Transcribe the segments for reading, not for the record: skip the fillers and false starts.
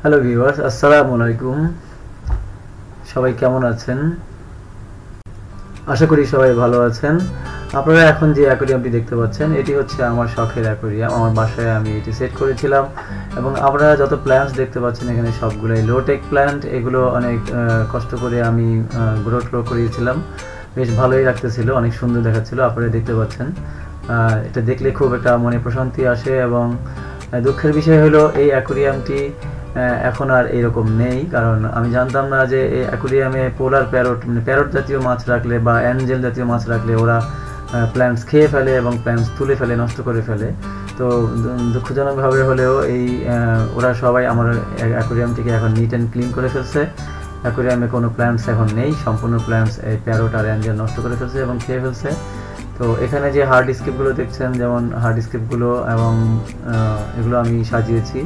Hello viewers, আসসালামু আলাইকুম। সবাই কেমন আছেন? আশা করি সবাই ভালো আছেন। আপনারা এখন যে অ্যাকোয়ারিয়ামটি দেখতে পাচ্ছেন, এটি হচ্ছে আমার শখের অ্যাকোয়ারিয়াম। আমার বাসায় আমি এটি সেট করেছিলাম এবং আপনারা যত প্ল্যান্টস দেখতে পাচ্ছেন এখানে সবগুলোই লো টেক প্ল্যান্ট। এগুলো অনেক কষ্ট করে আমি গ্রো করিয়েছিলাম। বেশ ভালোই লাগতেছিল, অনেক সুন্দর দেখাচ্ছিল। আপনারা দেখতে পাচ্ছেন, এটা দেখলে খুব একটা মনে প্রশান্তি আসে। এবং দুঃখের বিষয় হলো এই অ্যাকোয়ারিয়ামটি এখন আর এরকম নেই, কারণ আমি জানতাম না যে এই অ্যাকোয়ারিয়ামে পোলার প্যারট মানে প্যারট জাতীয় মাছ রাখলে বা অ্যাঞ্জেল জাতীয় মাছ রাখলে ওরা প্ল্যান্টস খেয়ে ফেলে এবং প্ল্যান্টস তুলে ফেলে, নষ্ট করে ফেলে। তো দুঃখজনকভাবে হলেও এই ওরা সবাই আমার অ্যাকোয়ারিয়ামটিকে এখন নিট অ্যান্ড ক্লিন করে ফেলছে। অ্যাকোয়ারিয়ামে কোনো প্ল্যান্টস এখন নেই, সম্পূর্ণ প্ল্যান্টস এই প্যারট আর অ্যাঞ্জেল নষ্ট করে ফেলছে এবং খেয়ে ফেলছে। তো এখানে যে হার্ড স্কেপগুলো দেখছেন, যেমন হার্ড স্কেপগুলো এবং এগুলো আমি সাজিয়েছি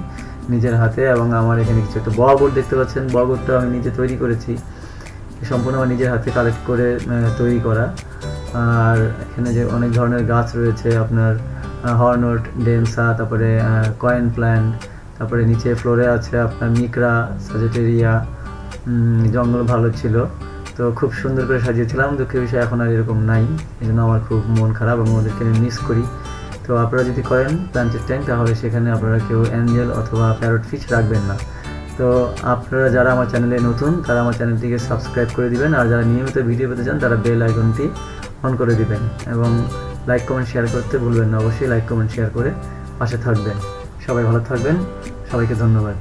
নিজের হাতে। এবং আমার এখানে কিছু একটা বগবোর্ড দেখতে পাচ্ছেন, বগবোর্ডটা আমি নিজে তৈরি করেছি, সম্পূর্ণ আমার নিজের হাতে কালেক্ট করে তৈরি করা। আর এখানে যে অনেক ধরনের গাছ রয়েছে, আপনার হর্নউড, ডেনসা, তারপরে কয়েন প্ল্যান্ট, তারপরে নিচে ফ্লোরে আছে আপনার মিকরা, সাজেটেরিয়া। জঙ্গল ভালো ছিল, তো খুব সুন্দর করে সাজিয়েছিলাম। দুঃখের বিষয় এখন আর এরকম নাই, এই জন্য আমার খুব মন খারাপ এবং ওদেরকে আমি মিস করি। তো আপনারা যদি করেন প্ল্যান্টের ট্যাঙ্ক, তাহলে সেখানে আপনারা কেউ অ্যাঞ্জেল অথবা প্যারট ফিশ রাখবেন না। তো আপনারা যারা আমার চ্যানেলে নতুন, তারা আমার চ্যানেলটিকে সাবস্ক্রাইব করে দিবেন, আর যারা নিয়মিত ভিডিও পেতে চান তারা বেল আইকনটি অন করে দিবেন এবং লাইক কমেন্ট শেয়ার করতে ভুলবেন না। অবশ্যই লাইক কমেন্ট শেয়ার করে পাশে থাকবেন। সবাই ভালো থাকবেন, সবাইকে ধন্যবাদ।